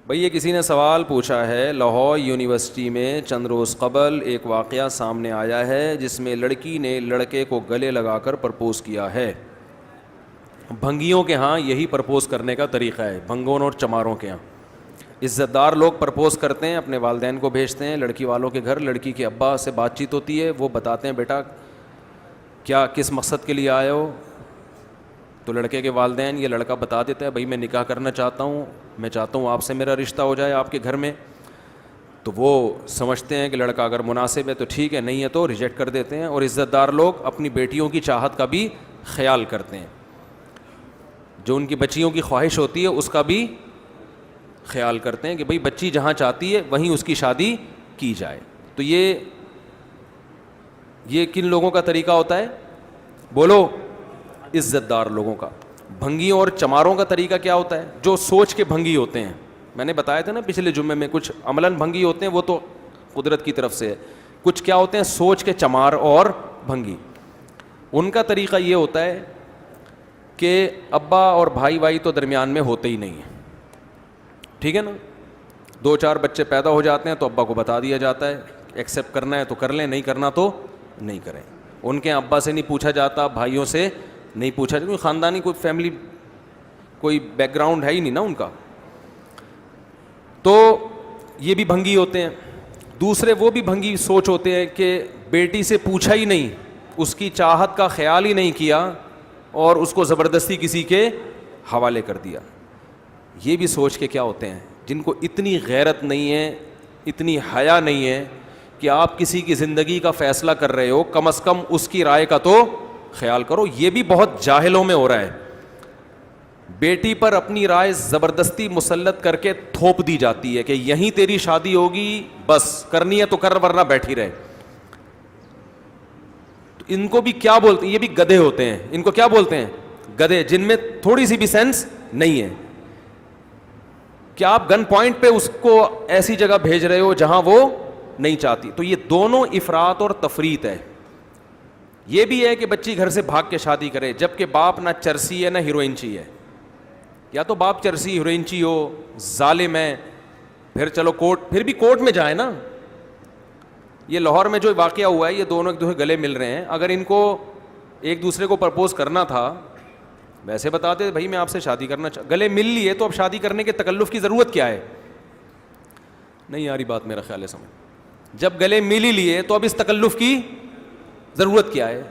بھئی یہ کسی نے سوال پوچھا ہے، لاہور یونیورسٹی میں چند روز قبل ایک واقعہ سامنے آیا ہے جس میں لڑکی نے لڑکے کو گلے لگا کر پرپوز کیا ہے۔ بھنگیوں کے ہاں یہی پرپوز کرنے کا طریقہ ہے، بھنگوں اور چماروں کے ہاں عزت دار لوگ پرپوز کرتے ہیں، اپنے والدین کو بھیجتے ہیں لڑکی والوں کے گھر، لڑکی کے ابا سے بات چیت ہوتی ہے، وہ بتاتے ہیں بیٹا کیا کس مقصد کے لیے آئے ہو، تو لڑکے کے والدین یہ لڑکا بتا دیتا ہے بھائی میں نکاح کرنا چاہتا ہوں، میں چاہتا ہوں آپ سے میرا رشتہ ہو جائے آپ کے گھر میں، تو وہ سمجھتے ہیں کہ لڑکا اگر مناسب ہے تو ٹھیک ہے، نہیں ہے تو ریجیکٹ کر دیتے ہیں۔ اور عزت دار لوگ اپنی بیٹیوں کی چاہت کا بھی خیال کرتے ہیں، جو ان کی بچیوں کی خواہش ہوتی ہے اس کا بھی خیال کرتے ہیں کہ بھئی بچی جہاں چاہتی ہے وہیں اس کی شادی کی جائے۔ تو یہ کن لوگوں کا طریقہ ہوتا ہے؟ بولو، عزت دار لوگوں کا۔ بھنگیوں اور چماروں کا طریقہ کیا ہوتا ہے؟ جو سوچ کے بھنگی ہوتے ہیں، میں نے بتایا تھا نا پچھلے جمعے میں، کچھ عملاً بھنگی ہوتے ہیں وہ تو قدرت کی طرف سے ہے، کچھ کیا ہوتے ہیں سوچ کے چمار اور بھنگی۔ ان کا طریقہ یہ ہوتا ہے کہ ابا اور بھائی تو درمیان میں ہوتے ہی نہیں ہیں، ٹھیک ہے نا، 2-4 بچے پیدا ہو جاتے ہیں تو ابا کو بتا دیا جاتا ہے ایکسیپٹ کرنا ہے تو کر لیں، نہیں کرنا تو نہیں کریں۔ ان کے ابا سے نہیں پوچھا جاتا، بھائیوں سے نہیں پوچھا جاتا، کیونکہ خاندانی کوئی فیملی کوئی بیک گراؤنڈ ہے ہی نہیں نا ان کا۔ تو یہ بھی بھنگی ہوتے ہیں۔ دوسرے وہ بھی بھنگی سوچ ہوتے ہیں کہ بیٹی سے پوچھا ہی نہیں، اس کی چاہت کا خیال ہی نہیں کیا اور اس کو زبردستی کسی کے حوالے کر دیا۔ یہ بھی سوچ کے کیا ہوتے ہیں جن کو اتنی غیرت نہیں ہے، اتنی حیا نہیں ہے کہ آپ کسی کی زندگی کا فیصلہ کر رہے ہو کم از کم اس کی رائے کا تو خیال کرو۔ یہ بھی بہت جاہلوں میں ہو رہا ہے، بیٹی پر اپنی رائے زبردستی مسلط کر کے تھوپ دی جاتی ہے کہ یہیں تیری شادی ہوگی، بس کرنی ہے تو کر ورنہ بیٹھی رہے۔ تو ان کو بھی کیا بولتے ہیں؟ یہ بھی گدھے ہوتے ہیں، ان کو کیا بولتے ہیں؟ گدھے، جن میں تھوڑی سی بھی سینس نہیں ہے کہ آپ گن پوائنٹ پہ اس کو ایسی جگہ بھیج رہے ہو جہاں وہ نہیں چاہتی۔ تو یہ دونوں افراط اور تفریط ہے۔ یہ بھی ہے کہ بچی گھر سے بھاگ کے شادی کرے، جبکہ باپ نہ چرسی ہے نہ ہیروئنچی ہے، یا تو باپ چرسی ہیروئنچی ہو، ظالم ہے، پھر چلو کورٹ، پھر بھی کورٹ میں جائے نا۔ یہ لاہور میں جو واقعہ ہوا ہے، یہ دونوں ایک دوسرے گلے مل رہے ہیں، اگر ان کو ایک دوسرے کو پرپوز کرنا تھا ویسے بتاتے بھائی میں آپ سے شادی کرنا گلے مل لیے تو اب شادی کرنے کے تکلف کی ضرورت کیا ہے؟ نہیں یاری بات میرا خیال ہے سمجھ، جب گلے مل ہی لیے تو اب اس تکلف کی ضرورت کیا ہے؟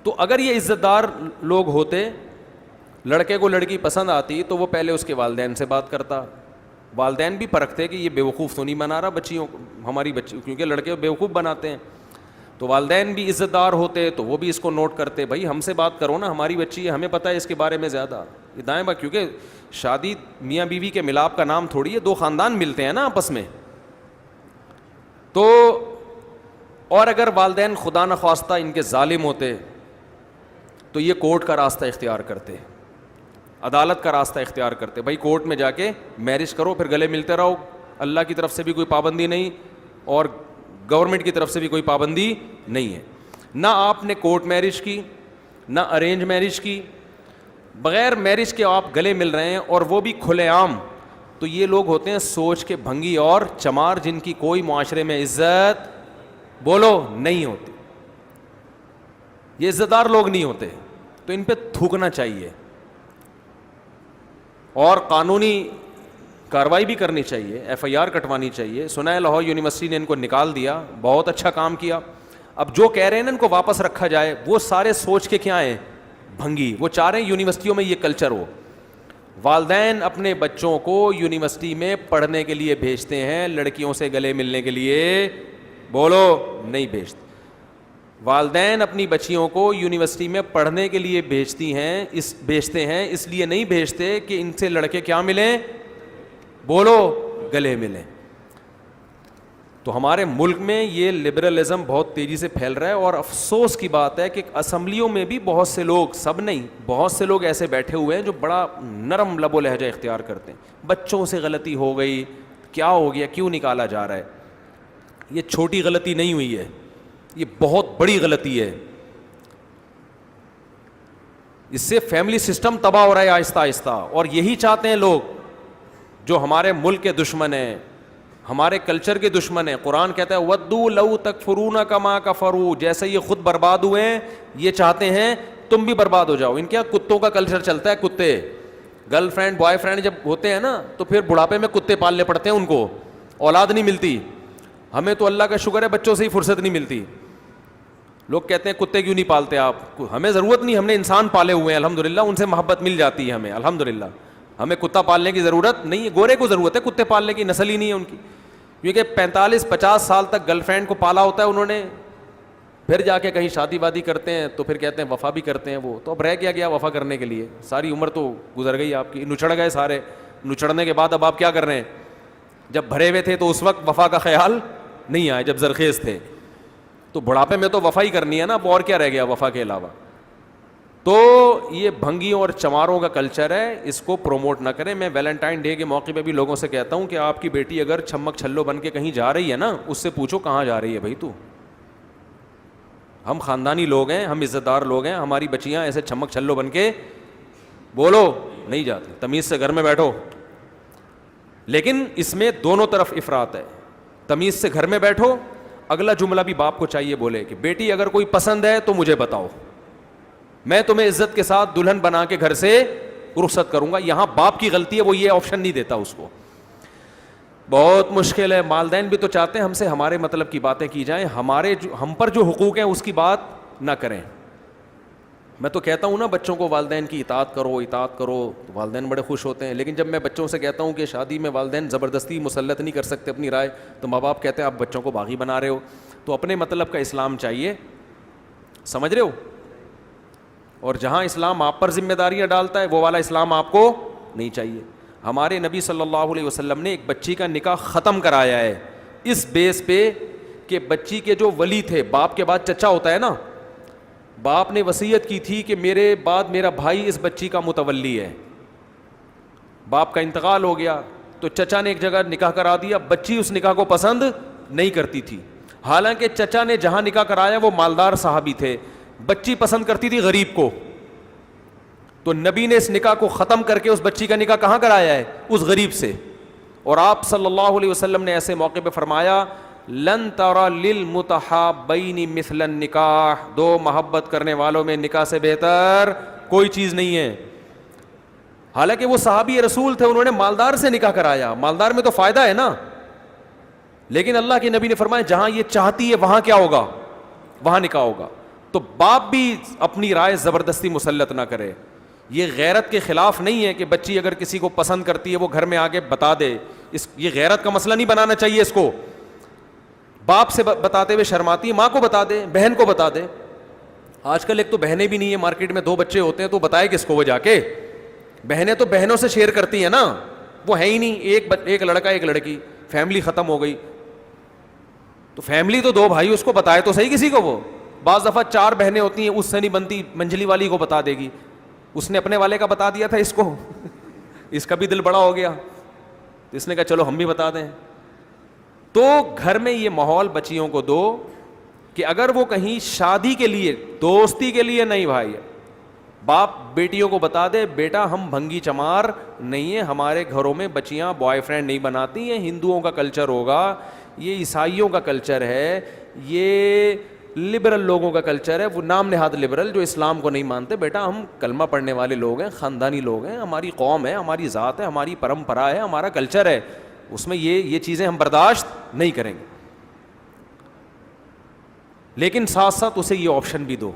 تو اگر یہ عزت دار لوگ ہوتے، لڑکے کو لڑکی پسند آتی تو وہ پہلے اس کے والدین سے بات کرتا، والدین بھی پرکھتے کہ یہ بیوقوف تو نہیں بنا رہا بچیوں ہماری بچی، کیونکہ لڑکے بیوقوف بناتے ہیں، تو والدین بھی عزت دار ہوتے تو وہ بھی اس کو نوٹ کرتے، بھائی ہم سے بات کرو نا، ہماری بچی ہے، ہمیں پتہ ہے اس کے بارے میں زیادہ، یہ دائیں بات، کیونکہ شادی میاں بیوی کے ملاپ کا نام تھوڑی ہے، دو خاندان ملتے ہیں نا آپس میں۔ تو اور اگر والدین خدا نخواستہ ان کے ظالم ہوتے تو یہ کورٹ کا راستہ اختیار کرتے، عدالت کا راستہ اختیار کرتے، بھائی کورٹ میں جا کے میرج کرو، پھر گلے ملتے رہو، اللہ کی طرف سے بھی کوئی پابندی نہیں اور گورنمنٹ کی طرف سے بھی کوئی پابندی نہیں ہے۔ نہ آپ نے کورٹ میرج کی، نہ ارینج میرج کی، بغیر میرج کے آپ گلے مل رہے ہیں اور وہ بھی کھلے عام، تو یہ لوگ ہوتے ہیں سوچ کے بھنگی اور چمار، جن کی کوئی معاشرے میں عزت بولو نہیں ہوتی، یہ عزت دار لوگ نہیں ہوتے، تو ان پہ تھوکنا چاہیے اور قانونی کارروائی بھی کرنی چاہیے، ایف آئی آر کٹوانی چاہیے۔ سنا ہے لاہور یونیورسٹی نے ان کو نکال دیا، بہت اچھا کام کیا۔ اب جو کہہ رہے ہیں نا ان کو واپس رکھا جائے، وہ سارے سوچ کے کیا ہیں؟ بھنگی۔ وہ چاہ رہے ہیں یونیورسٹیوں میں یہ کلچر ہو، والدین اپنے بچوں کو یونیورسٹی میں پڑھنے کے لیے بھیجتے ہیں، لڑکیوں سے گلے ملنے کے لیے بولو نہیں بھیجتے۔ والدین اپنی بچیوں کو یونیورسٹی میں پڑھنے کے لیے بھیجتے ہیں، اس لیے نہیں بھیجتے کہ ان سے لڑکے کیا ملیں؟ بولو گلے ملیں۔ تو ہمارے ملک میں یہ لبرلزم بہت تیزی سے پھیل رہا ہے، اور افسوس کی بات ہے کہ اسمبلیوں میں بھی بہت سے لوگ، سب نہیں، بہت سے لوگ ایسے بیٹھے ہوئے ہیں جو بڑا نرم لب و لہجہ اختیار کرتے ہیں، بچوں سے غلطی ہو گئی، کیا ہو گیا، کیوں نکالا جا رہا ہے؟ یہ چھوٹی غلطی نہیں ہوئی ہے، یہ بہت بڑی غلطی ہے، اس سے فیملی سسٹم تباہ ہو رہا ہے آہستہ آہستہ، اور یہی چاہتے ہیں لوگ جو ہمارے ملک کے دشمن ہیں, ہمارے کلچر کے دشمن ہیں. قرآن کہتا ہے ودوا لو تکفرون کما کفروا, جیسے یہ خود برباد ہوئے ہیں یہ چاہتے ہیں تم بھی برباد ہو جاؤ. ان کے یہاں کتوں کا کلچر چلتا ہے. کتے, گرل فرینڈ بوائے فرینڈ جب ہوتے ہیں نا تو پھر بڑھاپے میں کتے پالنے پڑتے ہیں, ان کو اولاد نہیں ملتی. ہمیں تو اللہ کا شکر ہے بچوں سے ہی فرصت نہیں ملتی. لوگ کہتے ہیں کتے کیوں نہیں پالتے آپ, ہمیں ضرورت نہیں, ہم نے انسان پالے ہوئے ہیں الحمدللہ, ان سے محبت مل جاتی ہے ہمیں الحمدللہ. ہمیں کتا پالنے کی ضرورت نہیں ہے. گورے کو ضرورت ہے کتے پالنے کی, نسل ہی نہیں ہے ان کی, کیونکہ 45-50 سال تک گرل فرینڈ کو پالا ہوتا ہے انہوں نے, پھر جا کے کہیں شادی وادی کرتے ہیں تو پھر کہتے ہیں وفا بھی کرتے ہیں وہ. تو اب رہ کیا گیا وفا کرنے کے لیے, ساری عمر تو گزر گئی آپ کی, نچڑ گئے سارے. نچڑنے کے بعد اب آپ کیا کر رہے ہیں؟ جب بھرے ہوئے تھے تو اس وقت وفا کا خیال نہیں آیا, جب زرخیز تھے. تو بڑھاپے میں تو وفا ہی کرنی ہے نا, اب اور کیا رہ گیا وفا کے علاوہ. تو یہ بھنگیوں اور چماروں کا کلچر ہے, اس کو پروموٹ نہ کریں. میں ویلنٹائن ڈے کے موقع پہ بھی لوگوں سے کہتا ہوں کہ آپ کی بیٹی اگر چھمک چھلو بن کے کہیں جا رہی ہے نا, اس سے پوچھو کہاں جا رہی ہے بھائی تو. ہم خاندانی لوگ ہیں, ہم عزت دار لوگ ہیں, ہماری بچیاں ایسے چھمک چھلو بن کے بولو نہیں جاتی. تمیز سے گھر میں بیٹھو. لیکن اس میں دونوں طرف افراط ہے. تمیز سے گھر میں بیٹھو. اگلا جملہ بھی باپ کو چاہیے بولے کہ بیٹی اگر کوئی پسند ہے تو مجھے بتاؤ, میں تمہیں عزت کے ساتھ دلہن بنا کے گھر سے رخصت کروں گا. یہاں باپ کی غلطی ہے, وہ یہ آپشن نہیں دیتا اس کو. بہت مشکل ہے. والدین بھی تو چاہتے ہیں ہم سے ہمارے مطلب کی باتیں کی جائیں, ہم پر جو حقوق ہیں اس کی بات نہ کریں. میں تو کہتا ہوں نا بچوں کو والدین کی اطاعت کرو تو والدین بڑے خوش ہوتے ہیں. لیکن جب میں بچوں سے کہتا ہوں کہ شادی میں والدین زبردستی مسلط نہیں کر سکتے اپنی رائے, تو ماں باپ کہتے ہیں آپ بچوں کو باغی بنا رہے ہو. تو اپنے مطلب کا اسلام چاہیے, سمجھ رہے ہو. اور جہاں اسلام آپ پر ذمہ داریاں ڈالتا ہے وہ والا اسلام آپ کو نہیں چاہیے. ہمارے نبی صلی اللہ علیہ وسلم نے ایک بچی کا نکاح ختم کرایا ہے اس بیس پہ کہ بچی کے جو ولی تھے, باپ کے بعد چچا ہوتا ہے نا, باپ نے وصیت کی تھی کہ میرے بعد میرا بھائی اس بچی کا متولی ہے. باپ کا انتقال ہو گیا تو چچا نے ایک جگہ نکاح کرا دیا. بچی اس نکاح کو پسند نہیں کرتی تھی, حالانکہ چچا نے جہاں نکاح کرایا وہ مالدار صحابی تھے. بچی پسند کرتی تھی غریب کو, تو نبی نے اس نکاح کو ختم کر کے اس بچی کا نکاح کہاں کرایا ہے؟ اس غریب سے. اور آپ صلی اللہ علیہ وسلم نے ایسے موقع پہ فرمایا لن ترى للمتحابین مثل النکاح, دو محبت کرنے والوں میں نکاح سے بہتر کوئی چیز نہیں ہے. حالانکہ وہ صحابی رسول تھے, انہوں نے مالدار سے نکاح کرایا, مالدار میں تو فائدہ ہے نا. لیکن اللہ کے نبی نے فرمایا جہاں یہ چاہتی ہے وہاں کیا ہوگا؟ وہاں نکاح ہوگا. تو باپ بھی اپنی رائے زبردستی مسلط نہ کرے. یہ غیرت کے خلاف نہیں ہے کہ بچی اگر کسی کو پسند کرتی ہے وہ گھر میں آ کے بتا دے, یہ غیرت کا مسئلہ نہیں بنانا چاہیے اس کو. باپ سے بتاتے ہوئے شرماتی ہے, ماں کو بتا دے, بہن کو بتا دے. آج کل ایک تو بہنیں بھی نہیں ہے مارکیٹ میں, 2 بچے ہوتے ہیں تو بتائے کس کو وہ جا کے. بہنیں تو بہنوں سے شیئر کرتی ہیں نا, وہ ہے ہی نہیں, ایک لڑکا ایک لڑکی, فیملی ختم ہو گئی. تو فیملی تو 2 بھائی, اس کو بتائے تو صحیح کسی کو. وہ بعض دفعہ 4 بہنیں ہوتی ہیں, اس سے نہیں بنتی, منجلی والی کو بتا دے گی. اس نے اپنے والے کا بتا دیا تھا اس کو, اس کا بھی دل بڑا ہو گیا, اس نے کہا چلو ہم بھی بتا دیں. تو گھر میں یہ ماحول بچیوں کو دو کہ اگر وہ کہیں شادی کے لیے, دوستی کے لیے نہیں بھائی, باپ بیٹیوں کو بتا دے بیٹا ہم بھنگی چمار نہیں ہیں, ہمارے گھروں میں بچیاں بوائے فرینڈ نہیں بناتی ہیں, ہندوؤں کا کلچر ہوگا, یہ عیسائیوں کا کلچر ہے, یہ لبرل لوگوں کا کلچر ہے, وہ نام نہاد لبرل جو اسلام کو نہیں مانتے. بیٹا ہم کلمہ پڑھنے والے لوگ ہیں, خاندانی لوگ ہیں, ہماری قوم ہے, ہماری ذات ہے, ہماری پرمپرا ہے, ہمارا کلچر ہے, اس میں یہ چیزیں ہم برداشت نہیں کریں گے. لیکن ساتھ ساتھ اسے یہ آپشن بھی دو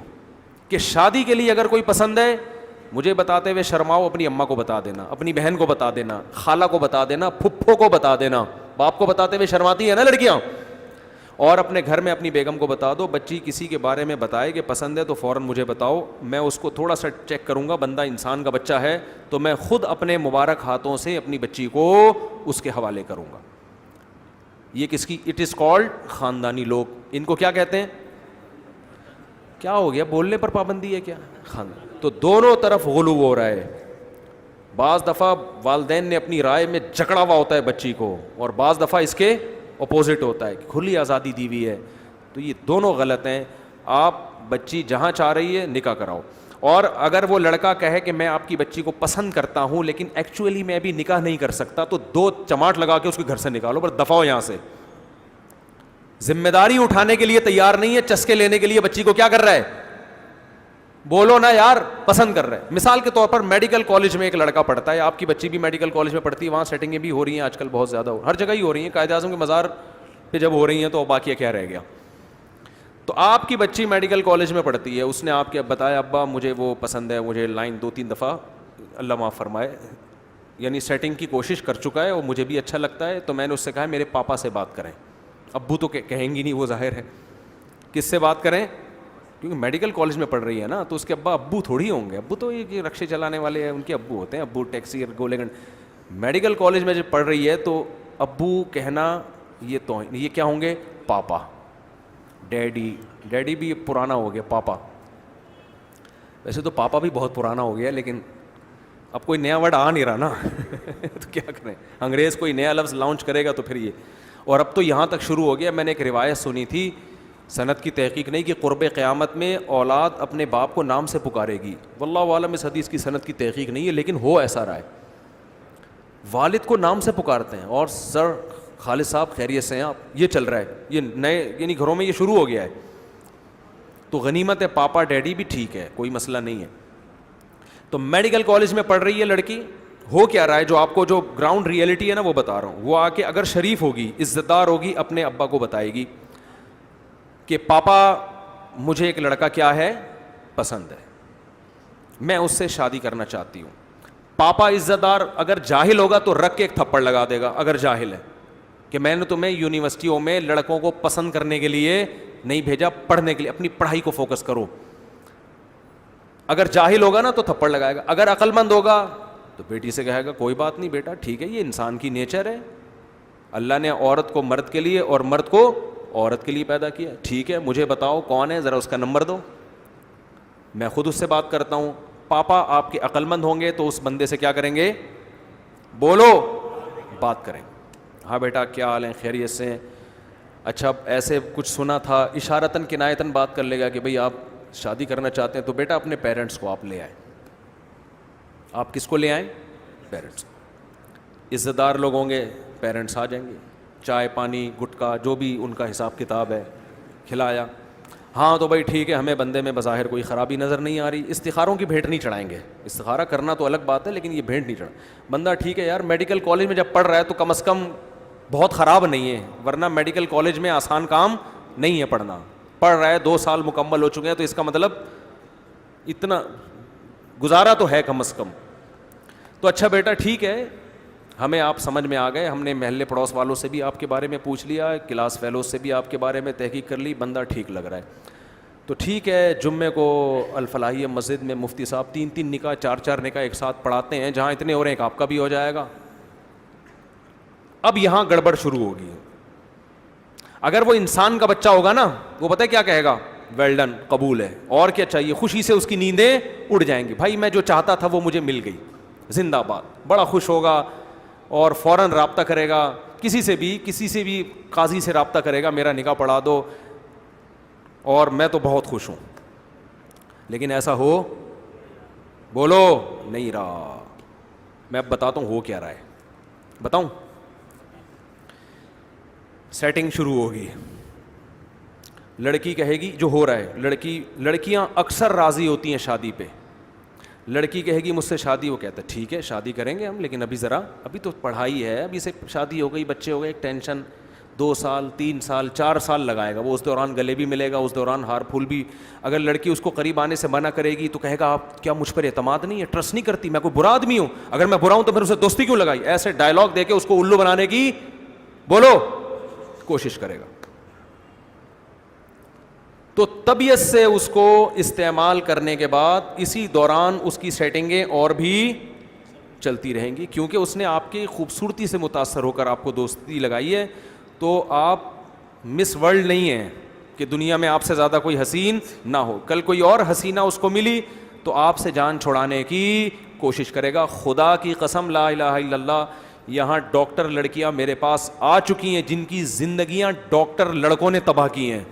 کہ شادی کے لیے اگر کوئی پسند ہے مجھے بتاتے ہوئے شرماؤ, اپنی اماں کو بتا دینا, اپنی بہن کو بتا دینا, خالہ کو بتا دینا, پھپھو کو بتا دینا. باپ کو بتاتے ہوئے شرماتی ہیں نا لڑکیاں. اور اپنے گھر میں اپنی بیگم کو بتا دو, بچی کسی کے بارے میں بتائے کہ پسند ہے تو فوراً مجھے بتاؤ, میں اس کو تھوڑا سا چیک کروں گا, بندہ انسان کا بچہ ہے تو میں خود اپنے مبارک ہاتھوں سے اپنی بچی کو اس کے حوالے کروں گا. یہ کس کی؟ اٹ از کالڈ خاندانی لوگ. ان کو کیا کہتے ہیں؟ کیا ہو گیا, بولنے پر پابندی ہے کیا؟ خاندان. تو دونوں طرف غلو ہو رہا ہے. بعض دفعہ والدین نے اپنی رائے میں جکڑا ہوا ہوتا ہے بچی کو, اور بعض دفعہ اس کے اپوزٹ ہوتا ہے کہ کھلی آزادی دی ہوئی ہے. تو یہ دونوں غلط ہیں. آپ بچی جہاں چاہ رہی ہے نکاح کراؤ. اور اگر وہ لڑکا کہے کہ میں آپ کی بچی کو پسند کرتا ہوں لیکن ایکچولی میں ابھی نکاح نہیں کر سکتا, تو 2 چماٹ لگا کے اس کے گھر سے نکالو, پر دفع ہو یہاں سے. ذمہ داری اٹھانے کے لیے تیار نہیں ہے, چسکے لینے کے لیے بچی کو کیا کر رہا ہے, بولو نا یار, پسند کر رہا ہے. مثال کے طور پر میڈیکل کالج میں ایک لڑکا پڑھتا ہے, آپ کی بچی بھی میڈیکل کالج میں پڑھتی ہے, وہاں سیٹنگیں بھی ہو رہی ہیں آج کل بہت زیادہ, ہر جگہ ہی ہو رہی ہیں, قائد اعظم کے مزار پہ جب ہو رہی ہیں تو باقی کیا رہ گیا. تو آپ کی بچی میڈیکل کالج میں پڑھتی ہے, اس نے آپ کے بتایا ابا مجھے وہ پسند ہے, مجھے لائن 2-3 دفعہ, اللہ معاف فرمائے, یعنی سیٹنگ کی کوشش کر چکا ہے اور مجھے بھی اچھا لگتا ہے, تو میں نے اس سے کہا میرے پاپا سے بات کریں. ابو تو کہیں گی نہیں, وہ ظاہر ہے, کس سے بات کریں, کیونکہ میڈیکل کالج میں پڑھ رہی ہے نا, تو اس کے ابو تھوڑی ہوں گے, ابو تو یہ رکشے چلانے والے ہیں, ان کے ابو ہوتے ہیں, ابو ٹیکسی گولے گنڈ. میڈیکل کالج میں جب پڑھ رہی ہے تو ابو کہنا یہ تو یہ کیا ہوں گے, پاپا, ڈیڈی بھی پرانا ہو گیا, پاپا. ویسے تو پاپا بھی بہت پرانا ہو گیا, لیکن اب کوئی نیا ورڈ آ نہیں رہا نا تو کیا کریں, انگریز کوئی نیا لفظ لانچ کرے گا تو پھر یہ. اور اب تو یہاں تک شروع ہو گیا, میں نے ایک روایت سنی تھی, سند کی تحقیق نہیں, کہ قرب قیامت میں اولاد اپنے باپ کو نام سے پکارے گی. واللہ عالم اس حدیث کی سند کی تحقیق نہیں ہے, لیکن ہو ایسا رہا ہے, والد کو نام سے پکارتے ہیں, اور سر خالد صاحب خیریت سے ہیں آپ, یہ چل رہا ہے, یہ نئے یعنی گھروں میں یہ شروع ہو گیا ہے. تو غنیمت ہے, پاپا ڈیڈی بھی ٹھیک ہے, کوئی مسئلہ نہیں ہے. تو میڈیکل کالج میں پڑھ رہی ہے لڑکی, ہو کیا رہا ہے, جو آپ کو جو گراؤنڈ ریئلٹی ہے نا وہ بتا رہا ہوں, وہ آ کے اگر شریف ہوگی, عزت دار ہوگی, اپنے ابا کو بتائے گی کہ پاپا مجھے ایک لڑکا کیا ہے, پسند ہے, میں اس سے شادی کرنا چاہتی ہوں. پاپا عزت دار اگر جاہل ہوگا تو رکھ کے ایک تھپڑ لگا دے گا, اگر جاہل ہے, کہ میں نے تمہیں یونیورسٹیوں میں لڑکوں کو پسند کرنے کے لیے نہیں بھیجا, پڑھنے کے لیے, اپنی پڑھائی کو فوکس کرو. اگر جاہل ہوگا نا تو تھپڑ لگائے گا, اگر عقل مند ہوگا تو بیٹی سے کہے گا کوئی بات نہیں بیٹا, ٹھیک ہے, یہ انسان کی نیچر ہے, اللہ نے عورت کو مرد کے لیے اور مرد کو عورت کے لیے پیدا کیا, ٹھیک ہے, مجھے بتاؤ کون ہے, ذرا اس کا نمبر دو, میں خود اس سے بات کرتا ہوں. پاپا آپ کے عقل مند ہوں گے تو اس بندے سے کیا کریں گے, بولو, بات کریں. ہاں بیٹا کیا حال ہے, خیریت سے ہیں, اچھا ایسے کچھ سنا تھا, اشارتاً کنایتاً بات کر لے گا کہ بھئی آپ شادی کرنا چاہتے ہیں, تو بیٹا اپنے پیرنٹس کو آپ لے آئیں. آپ کس کو لے آئیں, پیرنٹس. عزت دار لوگ ہوں گے, پیرنٹس آ جائیں گے, چائے پانی گٹکا جو بھی ان کا حساب کتاب ہے کھلایا. ہاں تو بھائی ٹھیک ہے, ہمیں بندے میں بظاہر کوئی خرابی نظر نہیں آ رہی, استخاروں کی بھیٹ نہیں چڑھائیں گے, استخارہ کرنا تو الگ بات ہے لیکن یہ بھیٹ نہیں چڑھا. بندہ ٹھیک ہے یار, میڈیکل کالج میں جب پڑھ رہا ہے تو کم از کم بہت خراب نہیں ہے, ورنہ میڈیکل کالج میں آسان کام نہیں ہے پڑھنا. پڑھ رہا ہے, 2 سال مکمل ہو چکے ہیں, تو اس کا مطلب اتنا گزارا تو ہے کم از کم. تو اچھا بیٹا ٹھیک ہے, ہمیں آپ سمجھ میں آ گئے, ہم نے محلے پڑوس والوں سے بھی آپ کے بارے میں پوچھ لیا, کلاس فیلوز سے بھی آپ کے بارے میں تحقیق کر لی, بندہ ٹھیک لگ رہا ہے. تو ٹھیک ہے, جمعے کو الفلاحیہ مسجد میں مفتی صاحب 3 نکاح 4 نکاح ایک ساتھ پڑھاتے ہیں, جہاں اتنے ہو رہے ہیں آپ کا بھی ہو جائے گا. اب یہاں گڑبڑ شروع ہوگی. اگر وہ انسان کا بچہ ہوگا نا, وہ پتہ ہے کیا کہے گا, ویل ڈن, قبول ہے, اور کیا چاہیے, خوشی سے اس کی نیندیں اڑ جائیں گی, بھائی میں جو چاہتا تھا وہ مجھے مل گئی, زندہ باد, بڑا خوش ہوگا, اور فوراً رابطہ کرے گا, کسی سے بھی قاضی سے رابطہ کرے گا, میرا نکاح پڑھا دو, اور میں تو بہت خوش ہوں. لیکن ایسا ہو, بولو, نہیں رہا. میں اب بتاتا ہوں ہو کیا رہا ہے, بتاؤں. سیٹنگ شروع ہوگی, لڑکی کہے گی جو ہو رہا ہے, لڑکیاں اکثر راضی ہوتی ہیں شادی پہ. لڑکی کہے گی مجھ سے شادی, وہ کہتا ہے ٹھیک ہے شادی کریں گے ہم, لیکن ابھی تو پڑھائی ہے, ابھی سے شادی ہو گئی, بچے ہو گئے, ایک ٹینشن, 2 سال 3 سال 4 سال لگائے گا وہ, اس دوران گلے بھی ملے گا, اس دوران ہار پھول بھی. اگر لڑکی اس کو قریب آنے سے منع کرے گی تو کہے گا آپ کیا مجھ پر اعتماد نہیں ہے, ٹرسٹ نہیں کرتی, میں کوئی برا آدمی ہوں, اگر میں برا ہوں تو پھر اسے دوستی کیوں لگائی. ایسے ڈائلاگ دے کے اس کو الو بنانے کی بولو کوشش کرے گا. تو طبیعت سے اس کو استعمال کرنے کے بعد اسی دوران اس کی سیٹنگیں اور بھی چلتی رہیں گی, کیونکہ اس نے آپ کی خوبصورتی سے متاثر ہو کر آپ کو دوستی لگائی ہے. تو آپ مس ورلڈ نہیں ہیں کہ دنیا میں آپ سے زیادہ کوئی حسین نہ ہو. کل کوئی اور حسینہ اس کو ملی تو آپ سے جان چھڑانے کی کوشش کرے گا. خدا کی قسم لا الہ الا اللہ, یہاں ڈاکٹر لڑکیاں میرے پاس آ چکی ہیں جن کی زندگیاں ڈاکٹر لڑکوں نے تباہ کی ہیں.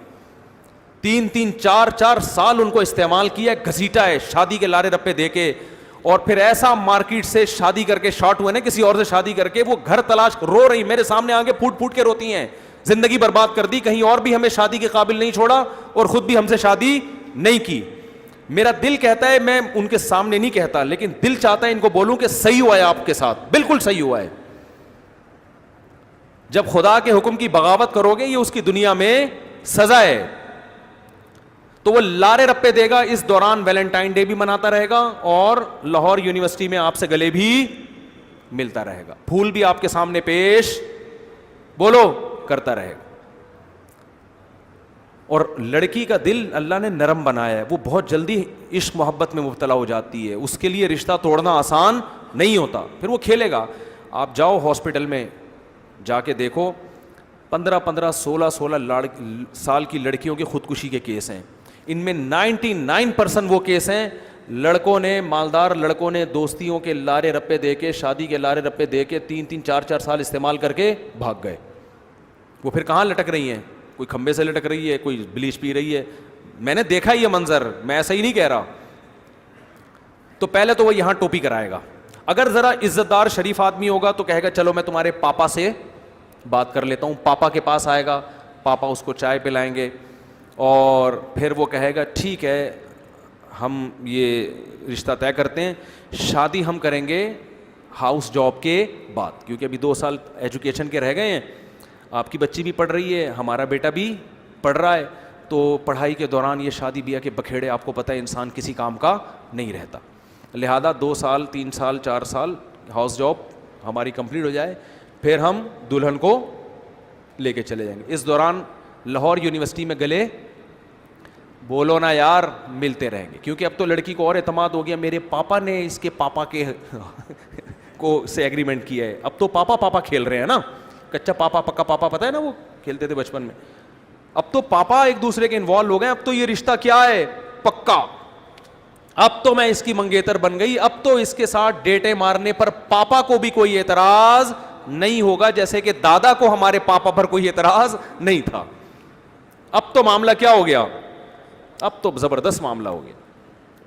3 4 سال ان کو استعمال کیا ہے, گھسیٹا ہے شادی کے لارے رپے دے کے, اور پھر ایسا مارکیٹ سے شادی کر کے شارٹ ہوئے نا, کسی اور سے شادی کر کے, وہ گھر تلاش رو رہی, میرے سامنے آگے پھوٹ پھوٹ کے روتی ہیں, زندگی برباد کر دی, کہیں اور بھی ہمیں شادی کے قابل نہیں چھوڑا اور خود بھی ہم سے شادی نہیں کی. میرا دل کہتا ہے, میں ان کے سامنے نہیں کہتا, لیکن دل چاہتا ہے ان کو بولوں کہ صحیح ہوا ہے آپ کے ساتھ, بالکل صحیح ہوا ہے. جب خدا کے حکم کی بغاوت کرو گے, یہ اس کی دنیا میں سزا ہے. تو وہ لارے رپے دے گا, اس دوران ویلنٹائن ڈے بھی مناتا رہے گا اور لاہور یونیورسٹی میں آپ سے گلے بھی ملتا رہے گا, پھول بھی آپ کے سامنے پیش بولو کرتا رہے گا. اور لڑکی کا دل اللہ نے نرم بنایا ہے, وہ بہت جلدی عشق محبت میں مبتلا ہو جاتی ہے, اس کے لیے رشتہ توڑنا آسان نہیں ہوتا. پھر وہ کھیلے گا. آپ جاؤ ہاسپٹل میں جا کے دیکھو, 15 16 سال کی لڑکیوں کی خودکشی کے کیس ہیں. ان میں 99% وہ کیس ہیں لڑکوں نے, مالدار لڑکوں نے دوستیوں کے لارے رپے دے کے, شادی کے لارے رپے دے کے 3 4 سال استعمال کر کے بھاگ گئے. وہ پھر کہاں لٹک رہی ہیں, کوئی کھمبے سے لٹک رہی ہے, کوئی بلیچ پی رہی ہے. میں نے دیکھا یہ منظر, میں ایسا ہی نہیں کہہ رہا. تو پہلے تو وہ یہاں ٹوپی کرائے گا. اگر ذرا عزت دار شریف آدمی ہوگا تو کہے گا چلو میں تمہارے پاپا سے بات کر لیتا ہوں. پاپا کے پاس آئے گا, پاپا اس کو چائے پلائیں گے, اور پھر وہ کہے گا ٹھیک ہے ہم یہ رشتہ طے کرتے ہیں, شادی ہم کریں گے ہاؤس جاب کے بعد, کیونکہ ابھی 2 سال ایجوکیشن کے رہ گئے ہیں. آپ کی بچی بھی پڑھ رہی ہے, ہمارا بیٹا بھی پڑھ رہا ہے, تو پڑھائی کے دوران یہ شادی بیاہ کے بکھیڑے آپ کو پتہ ہے انسان کسی کام کا نہیں رہتا. لہذا 2 سال 3 سال 4 سال ہاؤس جاب ہماری کمپلیٹ ہو جائے, پھر ہم دلہن کو لے کے چلے جائیں گے. اس دوران لاہور یونیورسٹی میں گلے بولو نا یار ملتے رہیں گے, کیونکہ اب تو لڑکی کو اور اعتماد ہو گیا, میرے پاپا نے اس کے پاپا کے کو سے ایگریمنٹ کیا ہے. اب تو پاپا کھیل رہے ہیں نا, کچا پاپا پکا پاپا, پتہ ہے نا وہ کھیلتے تھے بچپن میں. اب تو پاپا ایک دوسرے کے انوالو ہو گئے, اب تو یہ رشتہ کیا ہے پکا. اب تو میں اس کی منگیتر بن گئی, اب تو اس کے ساتھ ڈیٹے مارنے پر پاپا کو بھی کوئی اعتراض نہیں ہوگا, جیسے کہ دادا کو ہمارے پاپا پر کوئی اعتراض نہیں تھا. اب تو معاملہ کیا ہو گیا, اب تو زبردست معاملہ ہو گیا.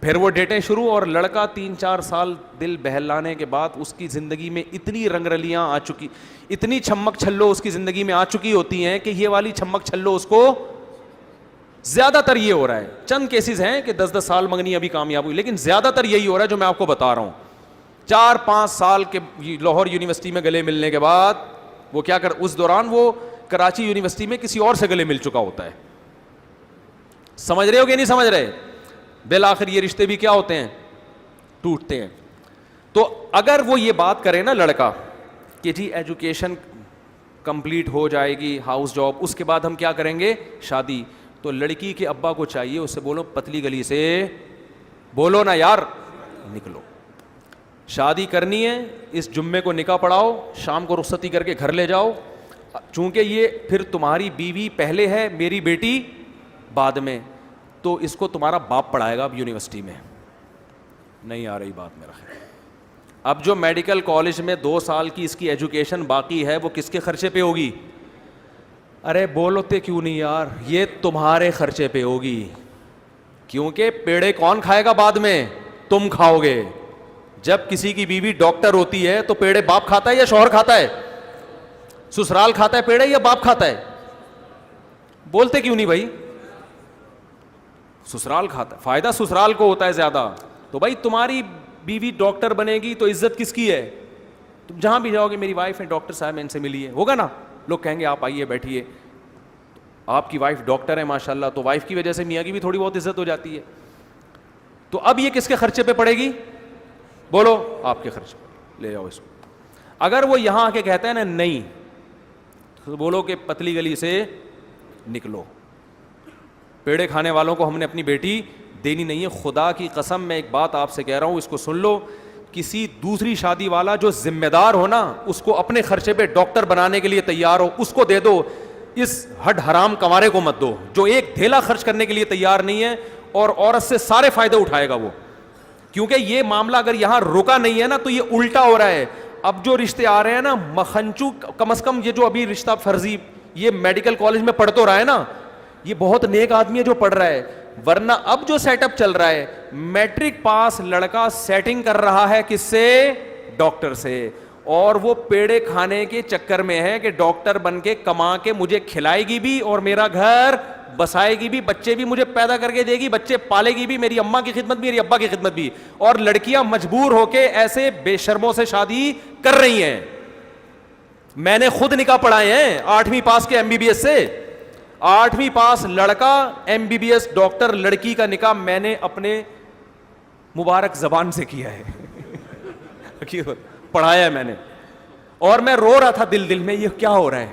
پھر وہ ڈیٹیں شروع, اور لڑکا 3 4 سال دل بہلانے کے بعد اس کی زندگی میں اتنی رنگ رلیاں آ چکی, اتنی چھمک چھلو اس کی زندگی میں آ چکی ہوتی ہیں کہ یہ والی چھمک چھلو اس کو زیادہ تر یہ ہو رہا ہے. چند کیسز ہیں کہ 10 سال منگنی ابھی کامیاب ہوئی, لیکن زیادہ تر یہی ہو رہا ہے جو میں آپ کو بتا رہا ہوں. 4 5 سال کے لاہور یونیورسٹی میں گلے ملنے کے بعد وہ کیا کر, اس دوران وہ کراچی یونیورسٹی میں کسی اور سے گلے مل چکا ہوتا ہے. سمجھ رہے ہو کہ نہیں سمجھ رہے؟ بالآخر یہ رشتے بھی کیا ہوتے ہیں, ٹوٹتے ہیں. تو اگر وہ یہ بات کرے نا لڑکا کہ جی ایجوکیشن کمپلیٹ ہو جائے گی, ہاؤس جاب, اس کے بعد ہم کیا کریں گے شادی, تو لڑکی کے ابا کو چاہیے اس سے بولو پتلی گلی سے بولو نا یار نکلو, شادی کرنی ہے, اس جمعے کو نکاح پڑھاؤ, شام کو رخصتی کر کے گھر لے جاؤ, چونکہ یہ پھر تمہاری بیوی پہلے ہے, میری بیٹی بعد میں, تو اس کو تمہارا باپ پڑھائے گا اب یونیورسٹی میں. نہیں آ رہی بات میرا خیال. اب جو میڈیکل کالج میں 2 سال کی اس کی ایجوکیشن باقی ہے وہ کس کے خرچے پہ ہوگی؟ ارے بولتے کیوں نہیں یار, یہ تمہارے خرچے پہ ہوگی, کیونکہ پیڑے کون کھائے گا بعد میں, تم کھاؤ گے. جب کسی کی بیوی ڈاکٹر ہوتی ہے تو پیڑے باپ کھاتا ہے یا شوہر کھاتا ہے؟ سسرال کھاتا ہے پیڑے یا باپ کھاتا ہے؟ بولتے کیوں نہیں بھائی؟ سسرال کھاتا ہے, فائدہ سسرال کو ہوتا ہے زیادہ. تو بھائی تمہاری بیوی ڈاکٹر بنے گی تو عزت کس کی ہے؟ تم جہاں بھی جاؤ گے میری وائف ہے ڈاکٹر صاحب, ان سے ملیے, ہوگا نا, لوگ کہیں گے آپ آئیے بیٹھیے, آپ کی وائف ڈاکٹر ہے ماشاءاللہ, تو وائف کی وجہ سے میاں کی بھی تھوڑی بہت عزت ہو جاتی ہے. تو اب یہ کس کے خرچے پہ پڑے گی؟ بولو آپ کے خرچے پہ, لے جاؤ اس کو. اگر وہ یہاں آ کے کہتا ہے نا نہیں, تو بولو کہ پتلی گلی سے نکلو, پیڑے کھانے والوں کو ہم نے اپنی بیٹی دینی نہیں ہے. خدا کی قسم میں ایک بات آپ سے کہہ رہا ہوں, اس کو سن لو, کسی دوسری شادی والا جو ذمہ دار ہو نا, اس کو اپنے خرچے پہ ڈاکٹر بنانے کے لیے تیار ہو, اس کو دے دو. اس ہڈ حرام کنوارے کو مت دو جو ایک دھیلا خرچ کرنے کے لیے تیار نہیں ہے, اور عورت سے سارے فائدے اٹھائے گا وہ. کیونکہ یہ معاملہ اگر یہاں رکا نہیں ہے نا تو یہ الٹا ہو رہا ہے. اب جو رشتے آ رہے ہیں نا مکھنچو, کم از کم یہ جو ابھی رشتہ فرضی یہ میڈیکل کالج میں پڑھ تو رہا ہے نا, یہ بہت نیک آدمی ہے جو پڑھ رہا ہے. ورنہ اب جو سیٹ اپ چل رہا ہے, میٹرک پاس لڑکا سیٹنگ کر رہا ہے کس سے؟ ڈاکٹر سے. اور وہ پیڑے کھانے کے چکر میں ہے کہ ڈاکٹر بن کے کما کے مجھے کھلائے گی بھی اور میرا گھر بسائے گی بھی, بچے بھی مجھے پیدا کر کے دے گی, بچے پالے گی بھی, میری اماں کی خدمت بھی, میری ابا کی خدمت بھی. اور لڑکیاں مجبور ہو کے ایسے بے شرموں سے شادی کر رہی ہیں. میں نے خود نکاح پڑھائے ہیں 8ویں پاس کے MBBS سے. 8ویں پاس لڑکا MBBS ڈاکٹر, لڑکی کا نکاح میں نے اپنے مبارک زبان سے کیا ہے. پڑھایا ہے میں نے. اور میں رو رہا تھا دل میں, یہ کیا ہو رہا ہے,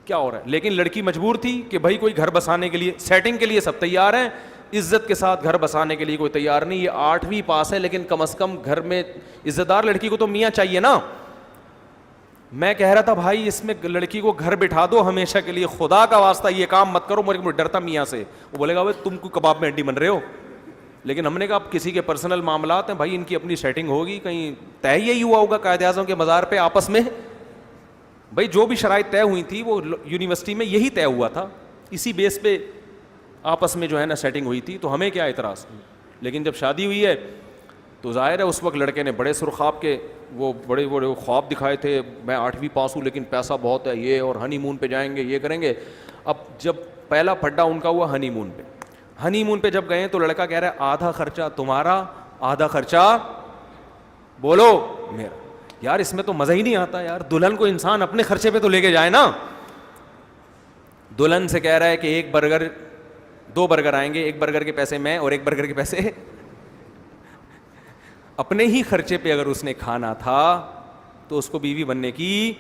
کیا ہو رہا ہے. لیکن لڑکی مجبور تھی کہ بھائی کوئی گھر بسانے کے لیے, سیٹنگ کے لیے سب تیار ہیں, عزت کے ساتھ گھر بسانے کے لیے کوئی تیار نہیں. یہ 8ویں پاس ہے لیکن کم از کم گھر میں عزت دار لڑکی کو تو میاں چاہیے نا. میں کہہ رہا تھا بھائی اس میں لڑکی کو گھر بٹھا دو ہمیشہ کے لیے, خدا کا واسطہ یہ کام مت کرو. مجھے ڈرتا میاں سے, وہ بولے گا بھائی تم کو کباب میں ہڈی بن رہے ہو. لیکن ہم نے کہا کسی کے پرسنل معاملات ہیں بھائی, ان کی اپنی سیٹنگ ہوگی, کہیں طے یہی ہوا ہوگا قائد اعظم کے مزار پہ آپس میں. بھائی جو بھی شرائط طے ہوئی تھی وہ یونیورسٹی میں یہی طے ہوا تھا, اسی بیس پہ آپس میں جو ہے نا سیٹنگ ہوئی تھی, تو ہمیں کیا اعتراض. لیکن جب شادی ہوئی ہے تو ظاہر ہے اس وقت لڑکے نے بڑے سرخاب کے وہ بڑے بڑے خواب دکھائے تھے, میں 8ویں پاس ہوں لیکن پیسہ بہت ہے, یہ اور ہنی مون پہ جائیں گے, یہ کریں گے. اب جب پہلا پھڈا ان کا ہوا ہنی مون پہ, ہنی مون پہ جب گئے تو لڑکا کہہ رہا ہے آدھا خرچہ تمہارا آدھا خرچہ بولو میرا. یار اس میں تو مزہ ہی نہیں آتا یار, دلہن کو انسان اپنے خرچے پہ تو لے کے جائے نا. دلہن سے کہہ رہا ہے کہ ایک برگر 2 برگر آئیں گے, ایک برگر کے پیسے میں اور ایک برگر کے پیسے اپنے ہی خرچے پہ. اگر اس نے کھانا تھا تو اس کو بیوی بننے کی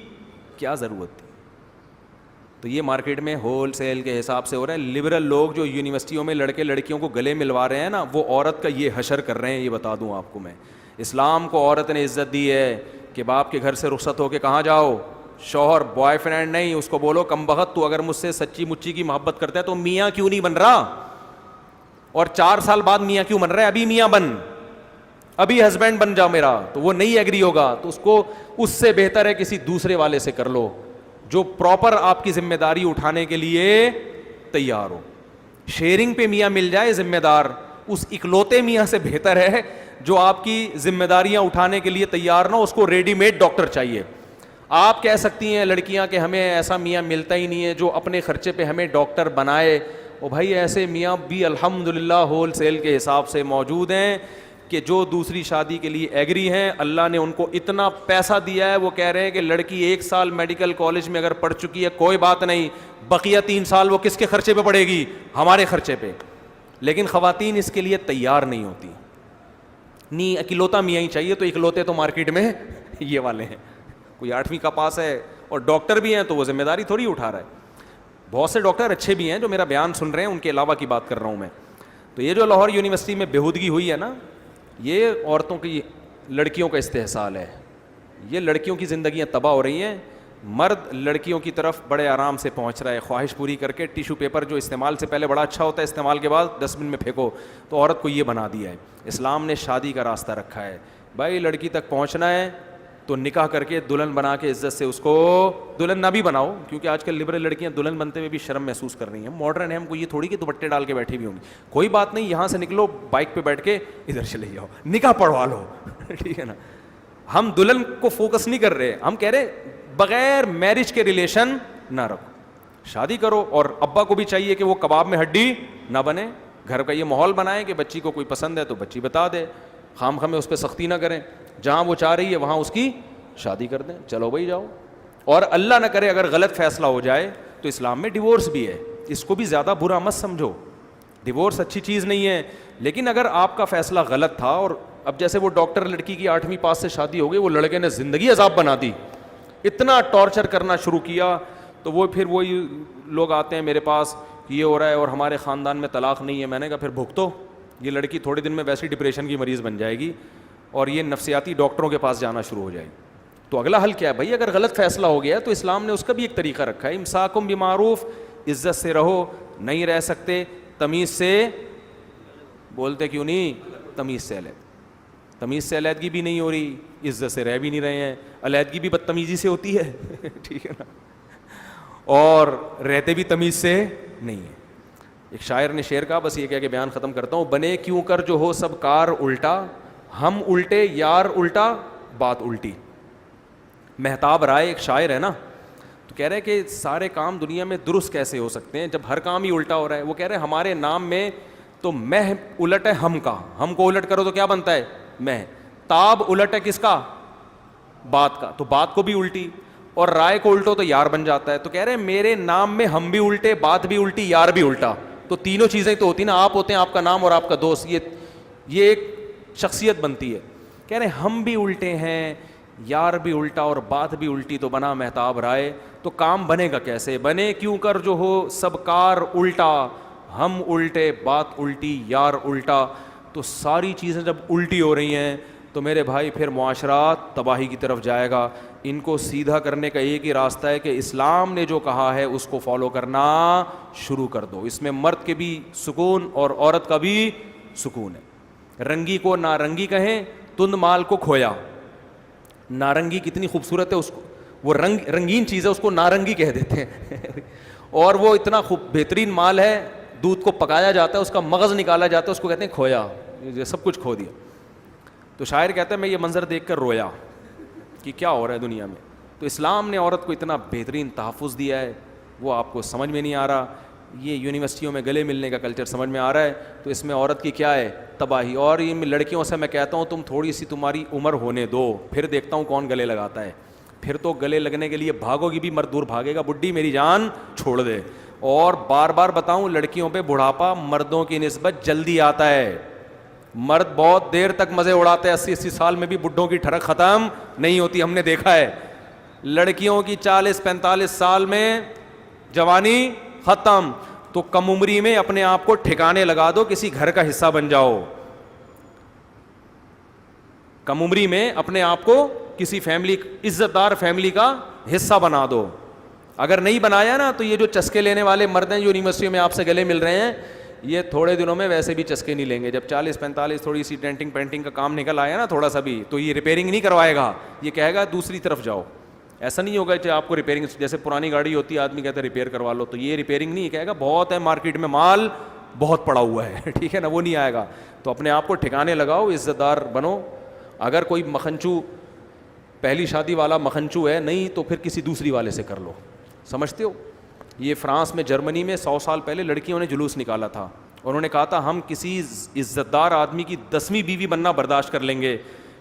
کیا ضرورت تھی. تو یہ مارکیٹ میں ہول سیل کے حساب سے ہو رہا ہے. لبرل لوگ جو یونیورسٹیوں میں لڑکے لڑکیوں کو گلے ملوا رہے ہیں نا, وہ عورت کا یہ حشر کر رہے ہیں. یہ بتا دوں آپ کو میں, اسلام کو عورت نے عزت دی ہے کہ باپ کے گھر سے رخصت ہو کے کہاں جاؤ, شوہر بوائے فرینڈ نہیں. اس کو بولو کم بخت تو اگر مجھ سے سچی مچی کی محبت کرتا ہے تو میاں کیوں نہیں بن رہا, اور 4 سال بعد میاں کیوں بن رہا ہے, ابھی میاں بن, ابھی ہسبینڈ بن جا میرا. تو وہ نہیں ایگری ہوگا تو اس کو, اس سے بہتر ہے کسی دوسرے والے سے کر لو جو پراپر آپ کی ذمہ داری اٹھانے کے لیے تیار ہو. شیئرنگ پہ میاں مل جائے ذمہ دار, اس اکلوتے میاں سے بہتر ہے جو آپ کی ذمہ داریاں اٹھانے کے لیے تیار نہ, اس کو ریڈی میڈ ڈاکٹر چاہیے. آپ کہہ سکتی ہیں لڑکیاں کہ ہمیں ایسا میاں ملتا ہی نہیں ہے جو اپنے خرچے پہ ہمیں ڈاکٹر بنائے. او بھائی ایسے میاں بھی الحمدللہ ہول سیل کے حساب سے موجود ہیں کہ جو دوسری شادی کے لیے ایگری ہیں, اللہ نے ان کو اتنا پیسہ دیا ہے, وہ کہہ رہے ہیں کہ لڑکی 1 سال میڈیکل کالج میں اگر پڑھ چکی ہے کوئی بات نہیں, بقیہ 3 سال وہ کس کے خرچے پہ پڑے گی, ہمارے خرچے پہ. لیکن خواتین اس کے لیے تیار نہیں ہوتی. نہیں اکلوتا میاں ہی چاہیے, تو اکلوتے تو مارکیٹ میں یہ والے ہیں. کوئی 8ویں کا پاس ہے اور ڈاکٹر بھی ہیں تو وہ ذمہ داری تھوڑی اٹھا رہا ہے. بہت سے ڈاکٹر اچھے بھی ہیں جو میرا بیان سن رہے ہیں, ان کے علاوہ کی بات کر رہا ہوں میں. تو یہ جو لاہور یونیورسٹی میں بےہودگی ہوئی ہے نا, یہ عورتوں کی, لڑکیوں کا استحصال ہے. یہ لڑکیوں کی زندگیاں تباہ ہو رہی ہیں. مرد لڑکیوں کی طرف بڑے آرام سے پہنچ رہا ہے, خواہش پوری کر کے. ٹیشو پیپر جو استعمال سے پہلے بڑا اچھا ہوتا ہے, استعمال کے بعد ڈسٹ بن میں پھینکو, تو عورت کو یہ بنا دیا ہے. اسلام نے شادی کا راستہ رکھا ہے. بھائی لڑکی تک پہنچنا ہے تو نکاح کر کے دلہن بنا کے عزت سے اس کو, دلہن نہ بھی بناؤ کیونکہ آج کل لبرل لڑکیاں دلہن بنتے ہوئے بھی شرم محسوس کر رہی ہیں. ماڈرن ہے, ہم کو یہ تھوڑی کہ دوپٹے ڈال کے بیٹھی بھی ہوں گی. کوئی بات نہیں, یہاں سے نکلو بائک پہ بیٹھ کے ادھر چلے جاؤ, نکاح پڑھوا لو. ٹھیک ہے نا. ہم دلہن کو فوکس نہیں کر رہے, ہم کہہ رہے بغیر میرج کے ریلیشن نہ رکھو, شادی کرو. اور ابا کو بھی چاہیے کہ وہ کباب میں ہڈی نہ بنے. گھر کا یہ ماحول بنائے کہ بچی کو کوئی پسند ہے تو بچی بتا دے, خام خامے اس پہ سختی نہ کریں. جہاں وہ چاہ رہی ہے وہاں اس کی شادی کر دیں, چلو بھائی جاؤ. اور اللہ نہ کرے اگر غلط فیصلہ ہو جائے تو اسلام میں ڈیورس بھی ہے, اس کو بھی زیادہ برا مت سمجھو. ڈیورس اچھی چیز نہیں ہے, لیکن اگر آپ کا فیصلہ غلط تھا, اور اب جیسے وہ ڈاکٹر لڑکی کی 8ویں پاس سے شادی ہو گئی, وہ لڑکے نے زندگی عذاب بنا دی, اتنا ٹارچر کرنا شروع کیا, تو وہ پھر وہی لوگ آتے ہیں میرے پاس, یہ ہو رہا ہے اور ہمارے خاندان میں طلاق نہیں ہے. میں نے کہا پھر بھگتو, یہ لڑکی تھوڑے دن میں ویسی ڈپریشن کی مریض بن جائے گی اور یہ نفسیاتی ڈاکٹروں کے پاس جانا شروع ہو جائے گی. تو اگلا حل کیا ہے بھائی؟ اگر غلط فیصلہ ہو گیا تو اسلام نے اس کا بھی ایک طریقہ رکھا ہے, امساکم بمعروف, عزت سے رہو. نہیں رہ سکتے تمیز سے, بولتے کیوں نہیں, تمیز سے علیحدہ. تمیز سے علیحدگی بھی نہیں ہو رہی, عزت سے رہ بھی نہیں رہے ہیں. علیحدگی بھی بدتمیزی سے ہوتی ہے. ٹھیک ہے نا. اور رہتے بھی تمیز سے نہیں ہیں. ایک شاعر نے شعر کہا, بس یہ کہہ کے بیان ختم کرتا ہوں, بنے کیوں کر جو ہو سب کار الٹا, ہم الٹے یار الٹا بات الٹی. مہتاب رائے ایک شاعر ہے نا, تو کہہ رہے کہ سارے کام دنیا میں درست کیسے ہو سکتے ہیں جب ہر کام ہی الٹا ہو رہا ہے. وہ کہہ رہے ہمارے نام میں تو مہ الٹ ہے ہم کا, ہم کو الٹ کرو تو کیا بنتا ہے مہ, تاب الٹ ہے کس کا بات کا, تو بات کو بھی الٹی, اور رائے کو الٹو تو یار بن جاتا ہے. تو کہہ رہے میرے نام میں ہم بھی الٹے, بات بھی الٹی, یار بھی الٹا, تو تینوں چیزیں تو ہوتی نا, آپ ہوتے ہیں آپ کا نام اور آپ کا دوست, یہ ایک شخصیت بنتی ہے. کہہ رہے ہم بھی الٹے ہیں, یار بھی الٹا اور بات بھی الٹی, تو بنا مہتاب رائے. تو کام بنے گا کیسے, بنے کیوں کر جو ہو سب کار الٹا, ہم الٹے بات الٹی یار الٹا. تو ساری چیزیں جب الٹی ہو رہی ہیں تو میرے بھائی پھر معاشرات تباہی کی طرف جائے گا. ان کو سیدھا کرنے کا ایک ہی راستہ ہے کہ اسلام نے جو کہا ہے اس کو فالو کرنا شروع کر دو. اس میں مرد کے بھی سکون اور عورت کا بھی سکون ہے. رنگی کو نارنگی کہیں, تند مال کو کھویا. نارنگی کتنی خوبصورت ہے, اس کو وہ رنگین چیز ہے, اس کو نارنگی کہہ دیتے ہیں اور وہ اتنا بہترین مال ہے, دودھ کو پکایا جاتا ہے, اس کا مغز نکالا جاتا ہے, اس کو کہتے ہیں کھویا, سب کچھ کھو دیا. تو شاعر کہتا ہے میں یہ منظر دیکھ کر رویا کہ کیا ہو رہا ہے دنیا میں. تو اسلام نے عورت کو اتنا بہترین تحفظ دیا ہے, وہ آپ کو سمجھ میں نہیں آ رہا. یہ یونیورسٹیوں میں گلے ملنے کا کلچر سمجھ میں آ رہا ہے, تو اس میں عورت کی کیا ہے تباہی. اور یہ لڑکیوں سے میں کہتا ہوں تم تھوڑی سی تمہاری عمر ہونے دو, پھر دیکھتا ہوں کون گلے لگاتا ہے. پھر تو گلے لگنے کے لیے بھاگو گی بھی, مرد دور بھاگے گا, بڈھی میری جان چھوڑ دے. اور بار بار بتاؤں, لڑکیوں پہ بڑھاپا مردوں کی نسبت جلدی آتا ہے. مرد بہت دیر تک مزے اڑاتے ہیں, 80 سال میں بھی بڈھوں کی ٹھڑک ختم نہیں ہوتی, ہم نے دیکھا ہے. لڑکیوں کی 40-45 سال میں جوانی ختم. تو کم عمری میں اپنے آپ کو ٹھکانے لگا دو, کسی گھر کا حصہ بن جاؤ. کم عمری میں اپنے آپ کو کسی فیملی, عزت دار فیملی کا حصہ بنا دو. اگر نہیں بنایا نا تو یہ جو چسکے لینے والے مرد ہیں جو یونیورسٹی میں آپ سے گلے مل رہے ہیں, یہ تھوڑے دنوں میں ویسے بھی چسکے نہیں لیں گے. جب 40-45 تھوڑی سی ڈینٹنگ پینٹنگ کا کام نکل آیا نا تھوڑا سا بھی, تو یہ ریپیئرنگ نہیں کروائے گا, یہ کہے گا دوسری طرف جاؤ. ایسا نہیں ہوگا کہ آپ کو ریپیئرنگ, جیسے پرانی گاڑی ہوتی ہے آدمی کہتا ہے ریپیئر کروا لو, تو یہ ریپیئرنگ نہیں, کہے گا بہت ہے مارکیٹ میں مال, بہت پڑا ہوا ہے, ٹھیک ہے نا, وہ نہیں آئے گا. تو اپنے آپ کو ٹھکانے لگاؤ, عزت دار بنو. اگر کوئی مکھنچو پہلی شادی والا مکھنچو ہے نہیں, تو پھر کسی دوسری والے سے کر لو. سمجھتے ہو, یہ فرانس میں جرمنی میں 100 سال پہلے لڑکیوں نے جلوس نکالا تھا. انہوں نے کہا تھا ہم کسی عزت دار آدمی کی 10ویں بیوی بننا برداشت کر لیں گے,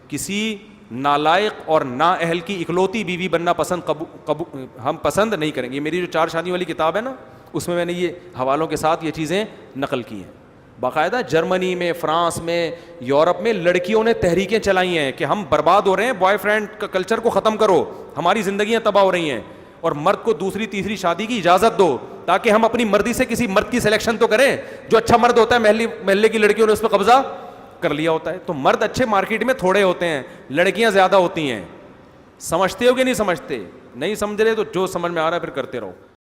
کسی نالائق اور نااہل کی اکلوتی بیوی بننا ہم پسند نہیں کریں گے. میری جو 4 شادی والی کتاب ہے نا, اس میں نے یہ حوالوں کے ساتھ یہ چیزیں نقل کی ہیں. باقاعدہ جرمنی میں, فرانس میں, یورپ میں لڑکیوں نے تحریکیں چلائی ہیں کہ ہم برباد ہو رہے ہیں, بوائے فرینڈ کا کلچر کو ختم کرو, ہماری زندگیاں تباہ ہو رہی ہیں, اور مرد کو دوسری تیسری شادی کی اجازت دو, تاکہ ہم اپنی مرضی سے کسی مرد کی سلیکشن تو کریں. جو اچھا مرد ہوتا ہے محلے کی لڑکیوں نے اس پہ قبضہ کر لیا ہوتا ہے. تو مرد اچھے مارکیٹ میں تھوڑے ہوتے ہیں, لڑکیاں زیادہ ہوتی ہیں. سمجھتے ہو کہ نہیں سمجھتے؟ نہیں سمجھ رہے تو جو سمجھ میں آ رہا ہے پھر کرتے رہو.